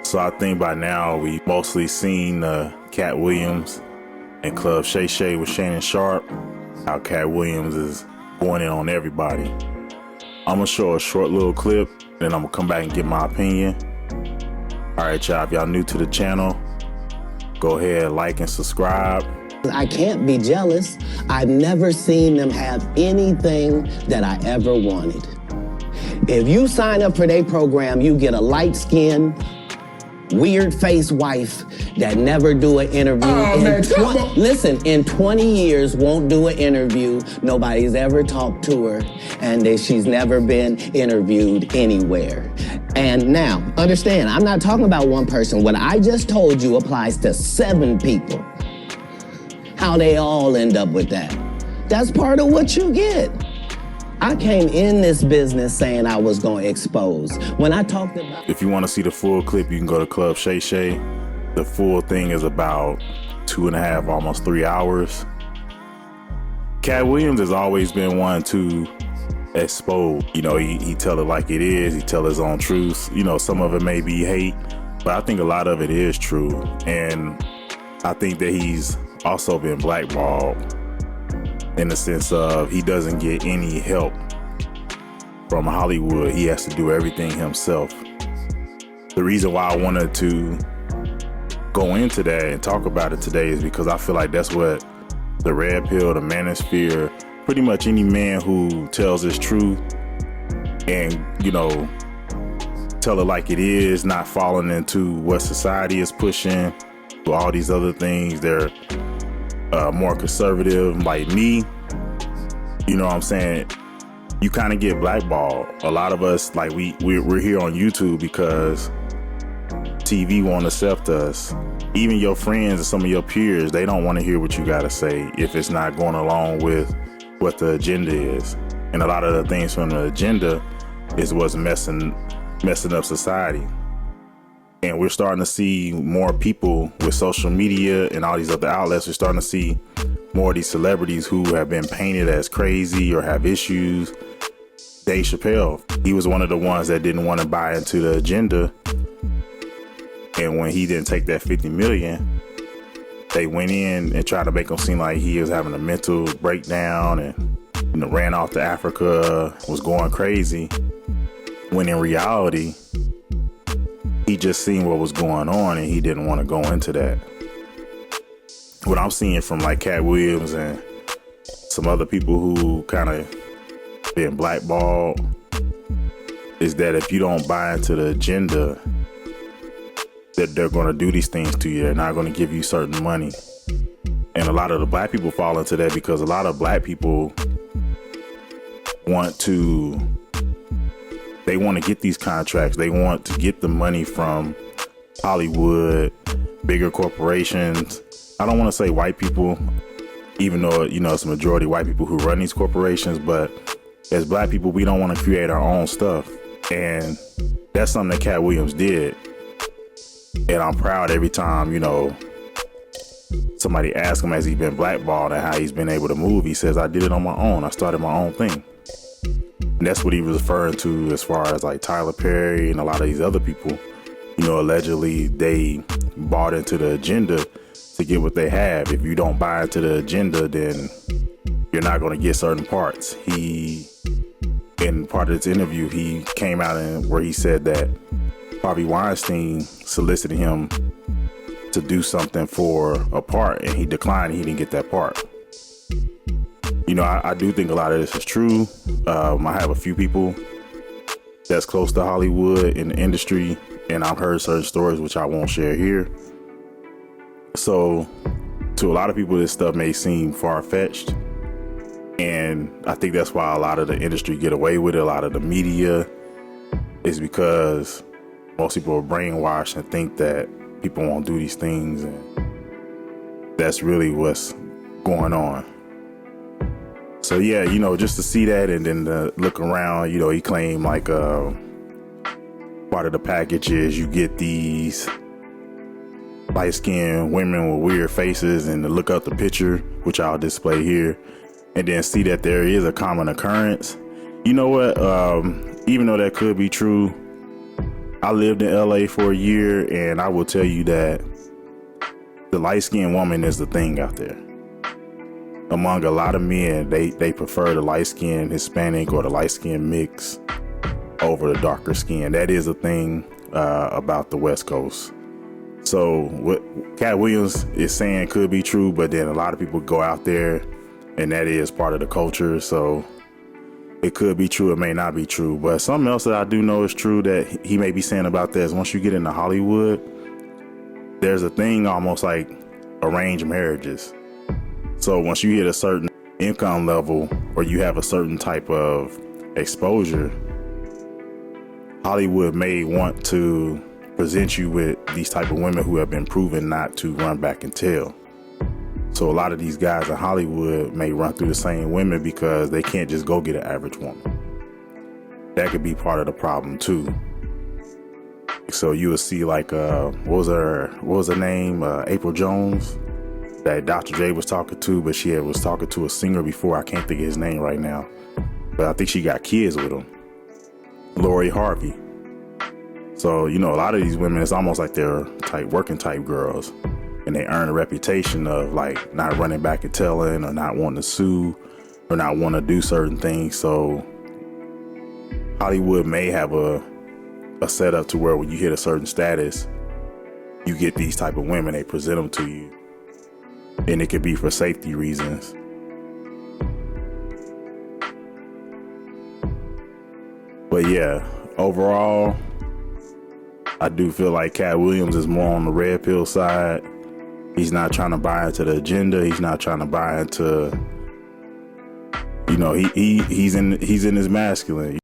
So I think by now we mostly seen Katt Williams and Club Shay Shay with Shannon Sharp, how Katt Williams is going in on everybody. I'm gonna show a short little clip, then I'm gonna come back and give my opinion. All right, y'all, if y'all new to the channel, go ahead, like and subscribe. I can't be jealous. I've never seen them have anything that I ever wanted. If you sign up for their program, you get a light-skinned, weird-faced wife that never do an interview. Listen, in 20 years, won't do an interview. Nobody's ever talked to her, and she's never been interviewed anywhere. And now, understand, I'm not talking about one person. What I just told you applies to 7 people. How they all end up with that. That's part of what you get. I came in this business saying I was going to expose. When I talked about... If you want to see the full clip, you can go to Club Shay Shay. The full thing is about 2.5, almost 3 hours. Katt Williams has always been one to expose. You know, he tell it like it is. He tell his own truths. You know, some of it may be hate, but I think a lot of it is true. And I think that he's also been blackballed in the sense of he doesn't get any help from Hollywood. He has to do everything himself. The reason why I wanted to go into that and talk about it today is because I feel like that's what the Redpill, the manosphere, pretty much any man who tells his truth and, you know, tell it like it is, not falling into what society is pushing, all these other things. They're more conservative, like me. You know what I'm saying? You kind of get blackballed. A lot of us, like we're here on YouTube because TV won't accept us. Even your friends and some of your peers, they don't want to hear what you got to say if it's not going along with what the agenda is. And a lot of the things from the agenda is what's messing up society. And we're starting to see more people with social media and all these other outlets. We're starting to see more of these celebrities who have been painted as crazy or have issues. Dave Chappelle, he was one of the ones that didn't want to buy into the agenda. And when he didn't take that 50 million, they went in and tried to make him seem like he was having a mental breakdown and, you know, ran off to Africa, was going crazy. When in reality, he just seen what was going on and he didn't want to go into that. What I'm seeing from like Katt Williams and some other people who kind of been blackballed is that if you don't buy into the agenda, that they're going to do these things to you. They're not going to give you certain money. And a lot of the black people fall into that because a lot of black people want to get these contracts. They want to get the money from Hollywood, bigger corporations. I don't want to say white people, even though, you know, it's a majority white people who run these corporations, but as black people, we don't want to create our own stuff. And that's something that Katt Williams did. And I'm proud every time, you know, somebody asks him, has he been blackballed and how he's been able to move? He says, I did it on my own. I started my own thing. And that's what he was referring to as far as like Tyler Perry and a lot of these other people. You know, allegedly they bought into the agenda to get what they have. If you don't buy into the agenda, then you're not going to get certain parts. In part of this interview, he came out and where he said that Harvey Weinstein solicited him to do something for a part and he declined. He didn't get that part. You know, I do think a lot of this is true. I have a few people that's close to Hollywood in the industry, and I've heard certain stories which I won't share here. So to a lot of people, this stuff may seem far-fetched, and I think that's why a lot of the industry get away with it. A lot of the media is because most people are brainwashed and think that people won't do these things, and that's really what's going on. So yeah, you know, just to see that and then to look around, you know, he claimed like part of the package is you get these light-skinned women with weird faces and to look up the picture, which I'll display here, and then see that there is a common occurrence. You know what? Even though that could be true, I lived in LA for a year, and I will tell you that the light-skinned woman is the thing out there. Among a lot of men, they prefer the light-skinned Hispanic or the light-skinned mix over the darker skin. That is a thing about the West Coast. So what Katt Williams is saying could be true, but then a lot of people go out there, and that is part of the culture. So it could be true, it may not be true. But something else that I do know is true that he may be saying about that is once you get into Hollywood, there's a thing almost like arranged marriages. So once you hit a certain income level or you have a certain type of exposure, Hollywood may want to present you with these type of women who have been proven not to run back and tell. So a lot of these guys in Hollywood may run through the same women because they can't just go get an average woman. That could be part of the problem too. So you will see like what was her name? April Jones, that Dr. J was talking to, but she was talking to a singer before. I can't think of his name right now, but I think she got kids with him. Lori Harvey. So, you know, a lot of these women, it's almost like they're working type girls, and they earn a reputation of like not running back and telling or not wanting to sue or not want to do certain things. So Hollywood may have a setup to where when you hit a certain status, you get these type of women, they present them to you, and it could be for safety reasons. But yeah, overall, I do feel like Katt Williams is more on the red pill side. He's not trying to buy into the agenda. He's not trying to buy into, you know, he's in his masculine.